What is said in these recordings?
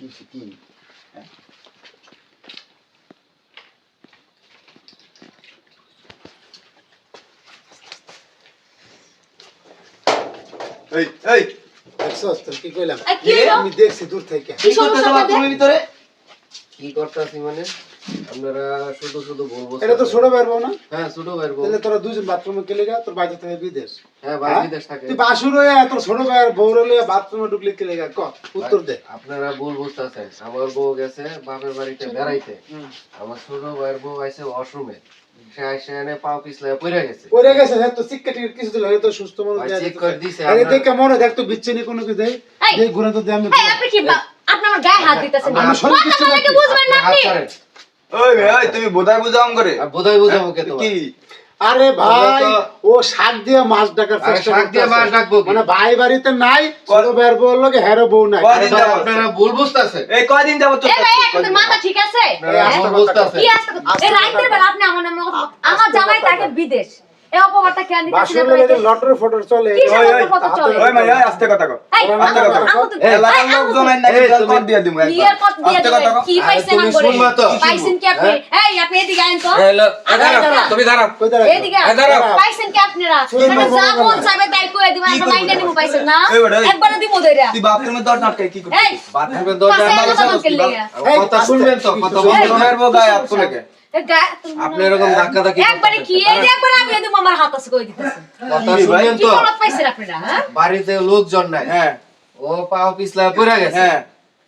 কি এই এই দেখছস তোর কি কইলাম কি হলো? আমি দেখছি দূর থেকে কি করতেছ বাথরুমের ভিতরে? কি করতেছি মানে আপনারা শুধু শুধু বলবো। এটা তো ছোট ভাইয়ের বউ না? হ্যাঁ ছোট ভাইয়ের বউ। তাহলে তোরা দুজন বাথরুমে গেলে গা তোর বাইরে থেকে বিদেশ। হ্যাঁ ভাই বিদেশ থাকে। তুই বাসুর হয়ে তোর ছোট ভাইয়ের বউ রে বাথরুমে ঢুকলে গেলে গা ক উত্তর দে। আপনারা ভুল বুঝতেছেন। আমার বউ গেছে বাপের বাড়িতে বেড়াইতে, আমার ছোট ভাইয়ের বউ আইছে ওয়াশরুমে, সে আইসে এনে পাও পিছলায় পড়ে গেছে। পড়ে গেছে হ্যাঁ তো শিক্ষা টিকেট কিছু দিল তো সুস্থ মানুষ ভাই দেয়া চেক যেত। করে দিছে। আরে দেখ মনে দেখ তো বিচ্ছিনি কোনো কিছু দেই দেখ ঘুরে তো দে আমি এই আপনি কি আপনি আমার গায়ে হাত দিতেছেন আমি সব কিছু আপনি কি বুঝবেন না আপনি? ওই ভাই তুমি বোধাই বুঝাম করে আর বোধাই বুঝাবো কে তোমার? কি আরে ভাই আমরা তো- ও শাক দিয়ে মাছ ডাকার আরে চেষ্টা শাক দিয়ে মাছ করতেছে ডাকবো কি? মানে ভাই বাড়িতে নাই ছোট ভাইয়ের বউ লগে হেরো বউ নাই কয় আরে দিন ভাই, যাবত? আপনারা ভুল বুঝতেছেন। এই কয়দিন যাবত চুপ এ ভাই থাকছিস? আপনাদের মাথা ঠিক আছে? আপনারা আস্তে ভুল কথা বুঝতেছেন। কি আসতে এই রাইতের বেলা আপনি আমার জামাই থাকে বিদেশ। এই অপবাদটা কেন দিতেছেন বাসুর লগে লটর ফটর চলে কি ওই, সব ওই, কথা চলে? ওই ভাই এই আস্তে কথা কও এই আস্তে কথা কও। এলাকার লোকজন আইন নাকি জল কর দিয়ে দিমু একবার। বিয়ের পর দিয়ে আস্তে দিবেন। কথা কও। কি আরে পাইছেন তুমি করে? শুনবা তো? পাইছেন কি আপনি? এই আপনি এদিকে আইন তো। হ্যালো, দাঁড়াও, তুমি দাঁড়াও। কই দাঁড়া এদিকে এই দাঁড়াও। পাইছেন কি আপনারা? শুনুন, মানে যা বলো, মন বলো। চাইবে তাই কইয়া দিবেন। কি আমরা করবো মাইন্ডে নিমু পাইছেন না? এই বেটা, এই। একবারে দিমু ধইরা। তুই বাথরুমে দর নাটকে কি এই করছিস? বাথরুমের দরজা পাশে ভালো কথা চালাচ্ছি, বলতে লেগে। বাবা। কথা শুনবেন তো, কথা এই, বলবেন। তোমার বউ গায়ে হাত তুলে কে? আপনি এরকম ধাক্কা ধাক্কি একবারে কি এই যে একবারে আমি দিমু আমার হাত আছে কই দিতেছেন। কথা কি ভাই? শুনবেন কি তো? বলত পাইছেন আপনারা হ্যাঁ? বাড়িতে লোকজন নাই, হ্যাঁ ও পাও পিছলায় পড়ে গেছে, হ্যাঁ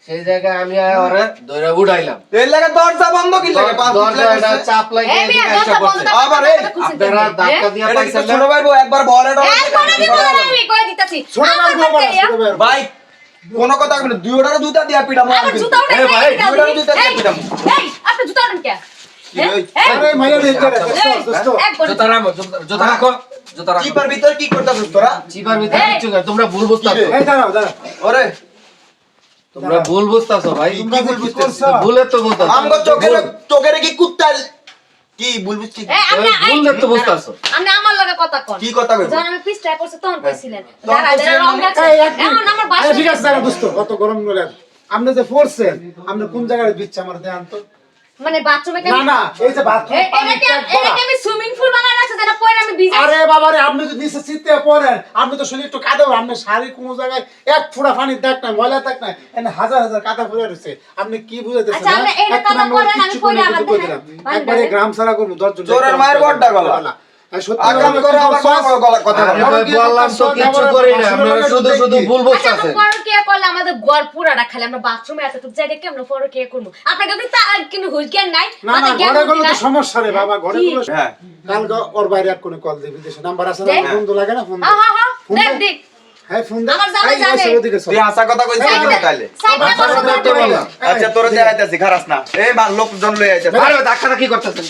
সেই জায়গায় আমি ওরে ধরে উঠাইলাম। এর লাগা দরজা বন্ধ কি লাগে? পাঁচ মিনিট দরজা এটা লাগছে। চাপ লাগে এই মিয়া এদিকে দরজা এসে বন্ধ পড়ছে। থাকতে আবার এই, আপনারা ধাক্কা দিয়ে এটা কি পাইছেন তোর না? ছোট ভাই বউ একবার বলে ডরে একবারে দিমু ধইরা আমি কই দিতেছি। ছোট ভাইয়ের বউ আবার ছোট ভাইয়ের বউ। ভাই কোন কথা কইবে না, দুই ওটারে দুইটা দিয়া পিটা মার আমার কিন্তু। জুতা উঠাই এই ভাই নাই, দুই ওটারে দুইটা দিয়া এই, পিটা এই আপনি জুতা উঠান কে? কি রে? আরে মাইয়া রে করে দোস্ত জুতা রাখো, জুতা রাখো, জুতা রাখো। চিপার ভিতর কি করতাছিস তোরা? চিপার ভিতরে এই। কিচ্ছু নাই, তোমরা ভুল বুঝতাছো। এই দাঁড়াও দাঁড়াও ওরে তোমরা ভুল বুঝতাছো ভাই। তোমরা ভুল কি বুঝতেছিস? করছো? ভুলে তো বুঝতাছো। আমগো চোখের কি কুত্তা কি ভুল বুঝছিস? এই আপনি ভুল দেখতে বুঝতাছো। আপনি আমার লগে কথা কোন। কি কথা কইবো? যখন আমি পিছটায় পড়ছি তখন কইছিলেন। তখন দাঁড়া দাঁড়া কইছিলেন রং মানে? আছে। এই এক মিনিট। এখন আমার আরে বাসা ঠিক আছে দাঁড়া দোস্ত কত গরম গলে আপনি যে পড়ছেন আপনি কোন জায়গায় দিচ্ছে আমার দেন তো মানে বাথরুমে না না এই যে বাথরুম এটাকে আমি সুইমিং পুল বানায় রাখছি যেটা পরে আমি ভিজে আরে বাবা রে আপনি যদি নিচে শীতে পড়েন আপনি তো শরীর একটু কাদা আপনি শাড়ি কোন জায়গায় এক ফোঁটা পানি দেখ না ময়লা দেখ না এনে হাজার হাজার কাদা পড়ে রয়েছে আপনি কি বুঝাইতেছেন আচ্ছা, আপনি এইটা কাদা করেন, আমি পরে আবার দেখেন। একবারে গ্রাম সারা করব 10 জন চোরের মায়ের বড়টা গলা। সত্যি আগামী করে আবার গলা কথা আরে বলে। ভাই বললাম তো কিচ্ছু করি না, আপনারা শুধু শুধু ভুল আচ্ছা তো বুঝতাছেন। পরে কি করলে আমাদের ঘর পুরাটা খালি আমরা বাথরুমে এতটুকু জায়গা কি আমরা পরে কি করব আপনাকে কি তা কিন্তু হুইল জ্ঞান নাই না না মাথায় জ্ঞান ঘরে গুলো বুদ্ধি তো নাই? সমস্যা রে বাবা ঘরে কি? গুলো হ্যাঁ কালকে ওর বাইরে এক কোনে কল দিবি দেশে নাম্বার আছে না দেখ। বন্ধু লাগে না ফোন হ্যাঁ হ্যাঁ হ্যাঁ ফোন দেখ দে। দেখ হ্যাঁ ফোন দে আমার জামাই এই জানে। এসে ওদিকে চল তুই হাসা কথা কইছিস না তাইলে সাইডে বসে করতে বললাম। আচ্ছা তোরে দেখাইতাছি খারাস না এই লোকজন লই আইতাছে আরে ধাক্কা ধাক্কি করতেছেন।